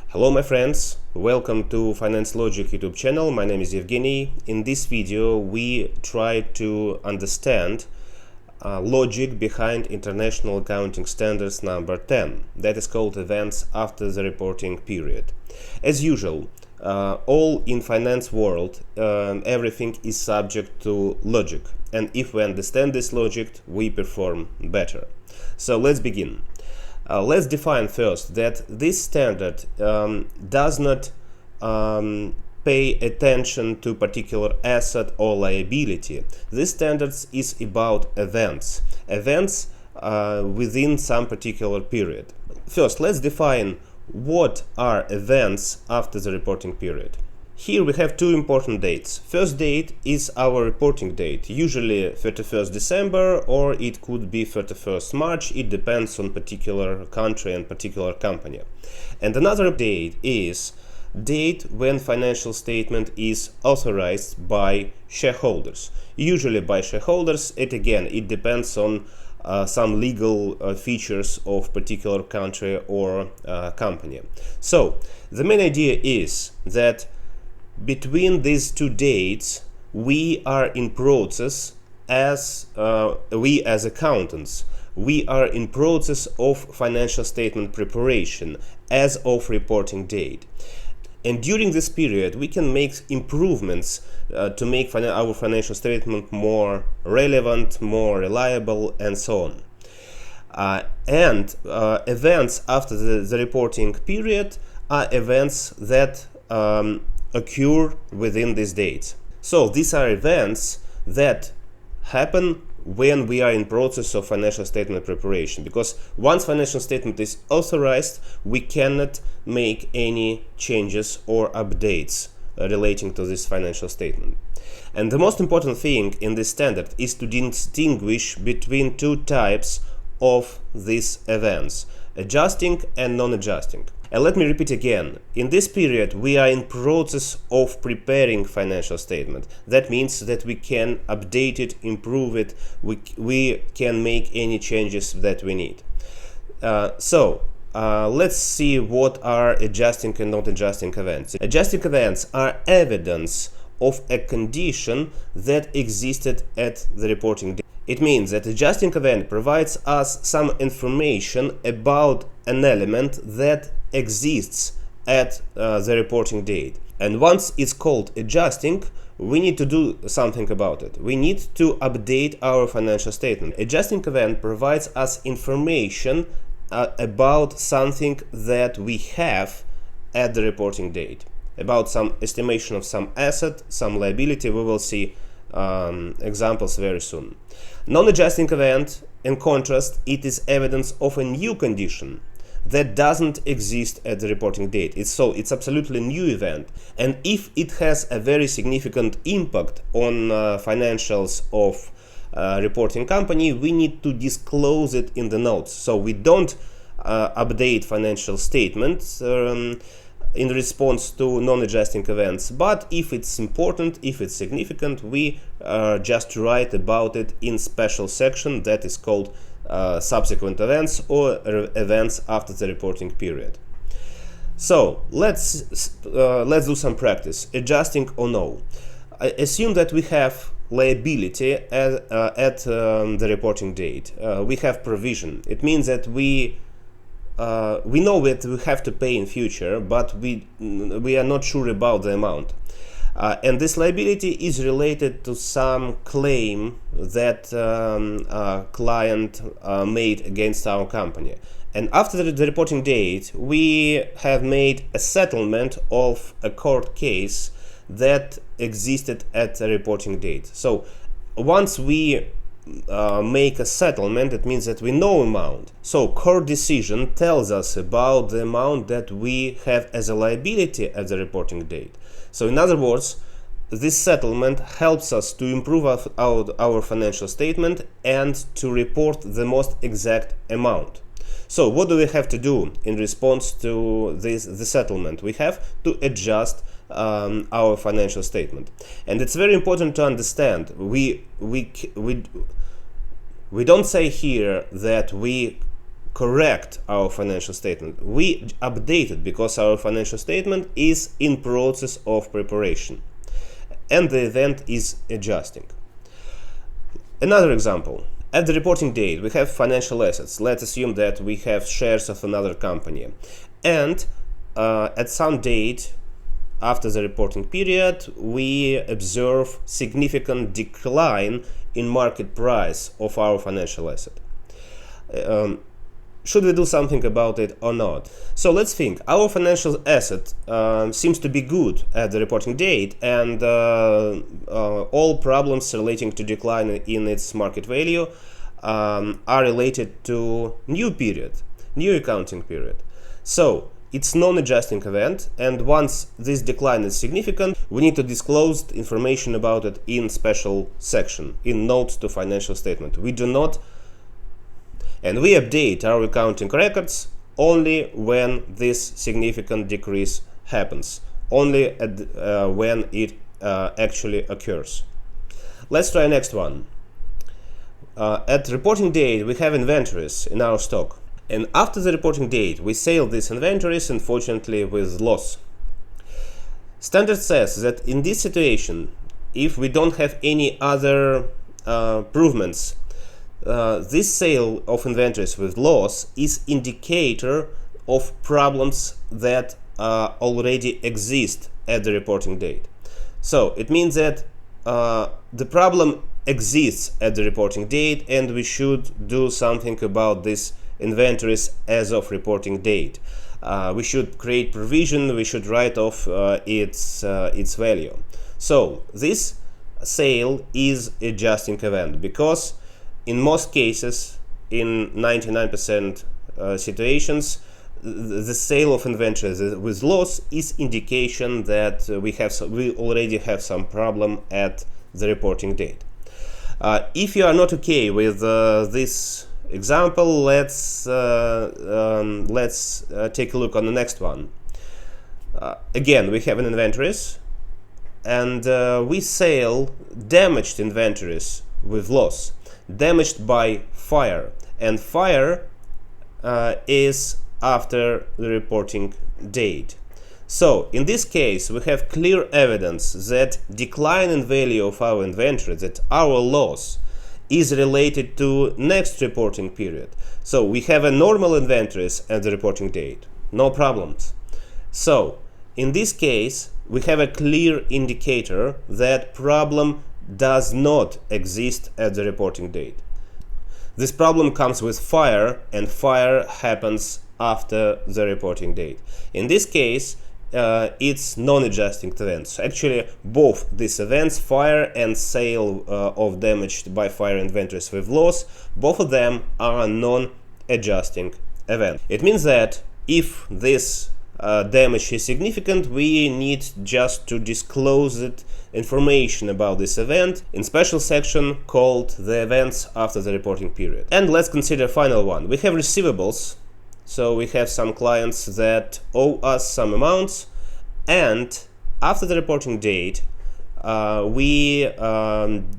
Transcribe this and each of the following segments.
Hello my friends, welcome to Finance Logic YouTube channel. My name is Evgeny. In this video we try to understand logic behind International Accounting Standards number 10, that is called events after the reporting period. As usual, all in finance world, everything is subject to logic, and if we understand this logic, we perform better. So let's begin. Let's define first that this standard does not pay attention to particular asset or liability. This standard is about events within some particular period. First, let's define what are events after the reporting period. Here we have two important dates. First date is our reporting date, usually 31st December or it could be 31st March, it depends on particular country and particular company. And another date is date when financial statement is authorized by shareholders. Usually by shareholders, it depends on some legal features of particular country or company. So the main idea is that between these two dates, we are in process as accountants. We are in process of financial statement preparation as of reporting date. And during this period, we can make improvements to make our financial statement more relevant, more reliable, and so on. Events after the reporting period are events that occur within these dates. So these are events that happen when we are in process of financial statement preparation, because once financial statement is authorized, we cannot make any changes or updates relating to this financial statement. And the most important thing in this standard is to distinguish between two types of these events: adjusting and non-adjusting. And let me repeat again, in this period we are in process of preparing financial statement. That means that we can update it, improve it, we can make any changes that we need. Let's see what are adjusting and not adjusting events. Adjusting events are evidence of a condition that existed at the reporting date. It means that adjusting event provides us some information about an element that exists at the reporting date. And once it's called adjusting, we need to do something about it. We need to update our financial statement. Adjusting event provides us information about something that we have at the reporting date, about some estimation of some asset, some liability. We will see examples very soon. Non-adjusting event, in contrast, it is evidence of a new condition that doesn't exist at the reporting date. It's absolutely new event, and if it has a very significant impact on financials of reporting company, we need to disclose it in the notes. So we don't update financial statements in response to non-adjusting events, but if it's important, if it's significant, we just write about it in special section that is called subsequent events or events after the reporting period. So let's do some practice. Adjusting or no. Assume that we have liability at the reporting date. We have provision. It means that we know that we have to pay in future, but we are not sure about the amount. And this liability is related to some claim that client made against our company. And after the reporting date, we have made a settlement of a court case that existed at the reporting date. So once we make a settlement, it means that we know amount. So court decision tells us about the amount that we have as a liability at the reporting date. So in other words, this settlement helps us to improve our financial statement and to report the most exact amount. So what do we have to do in response to the settlement? We have to adjust our financial statement, and it's very important to understand. We don't say here that we correct our financial statement. We update it because our financial statement is in process of preparation and the event is adjusting. Another example. At the reporting date, we have financial assets. Let's assume that we have shares of another company. And at some date after the reporting period, we observe significant decline in market price of our financial asset. Should we do something about it or not? So let's think. Our financial asset seems to be good at the reporting date, and all problems relating to decline in its market value are related to new accounting period. So it's non-adjusting event, and once this decline is significant, we need to disclose information about it in special section, in notes to financial statement. We do not, and we update our accounting records only when this significant decrease happens, only when it actually occurs. Let's try next one. At reporting date, we have inventories in our stock. And after the reporting date, we sell these inventories, unfortunately, with loss. Standard says that in this situation, if we don't have any other improvements, this sale of inventories with loss is indicator of problems that already exist at the reporting date. So it means that the problem exists at the reporting date, and we should do something about this inventories as of reporting date. We should create provision, we should write off its value. So this sale is adjusting event because in most cases, in 99% situations, the sale of inventories with loss is indication that we already have some problem at the reporting date. If you are not okay with this example, let's take a look on the next one. Again, we have an inventories, and we sell damaged inventories with loss, damaged by fire, and fire is after the reporting date. So in this case, we have clear evidence that decline in value of our inventory, that our loss is related to next reporting period. So we have a normal inventories at the reporting date, no problems. So in this case, we have a clear indicator that problem does not exist at the reporting date. This problem comes with fire, and fire happens after the reporting date. In this case, it's non-adjusting events. Actually, both these events, fire and sale of damaged by fire inventories with loss, both of them are non-adjusting events. It means that if this damage is significant, we need just to disclose it information about this event in special section called the events after the reporting period. And let's consider final one. We have receivables. So we have some clients that owe us some amounts, and after the reporting date, we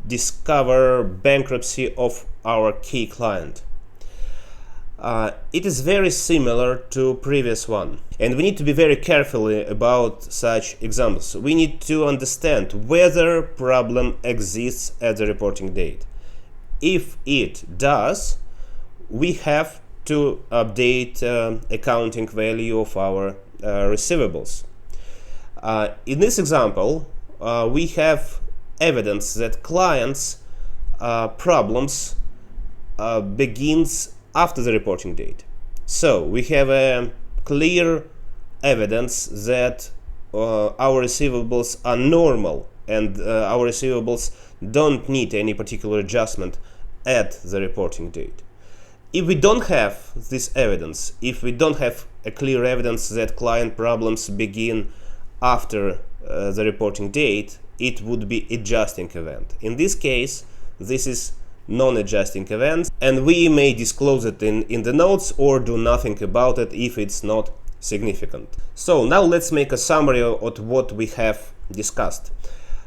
discover bankruptcy of our key client. It is very similar to previous one, and we need to be very careful about such examples. We need to understand whether problem exists at the reporting date. If it does, we have to update accounting value of our receivables. In this example, we have evidence that clients' problems begins after the reporting date. So we have a clear evidence that our receivables are normal, and our receivables don't need any particular adjustment at the reporting date. If we don't have this evidence, if we don't have a clear evidence that client problems begin after the reporting date, it would be adjusting event. In this case, this is non-adjusting event, and we may disclose it in the notes or do nothing about it if it's not significant. So now let's make a summary of what we have discussed.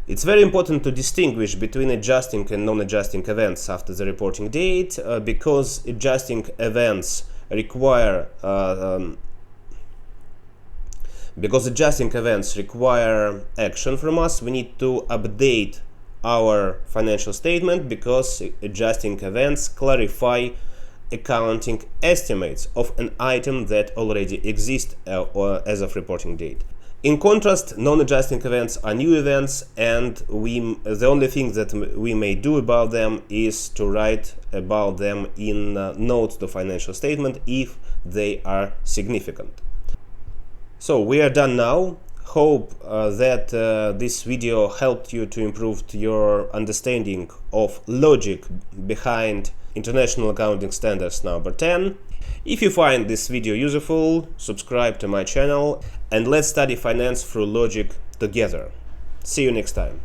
It's very important to distinguish between adjusting and non-adjusting events after the reporting date, because adjusting events require because adjusting events require action from us, we need to update our financial statement, because adjusting events clarify accounting estimates of an item that already exists as of reporting date. In contrast, non-adjusting events are new events, and the only thing that we may do about them is to write about them in notes to financial statement if they are significant. So we are done now. Hope that this video helped you to improve your understanding of logic behind International Accounting Standards number 10. If you find this video useful, subscribe to my channel, and let's study finance through logic together. See you next time.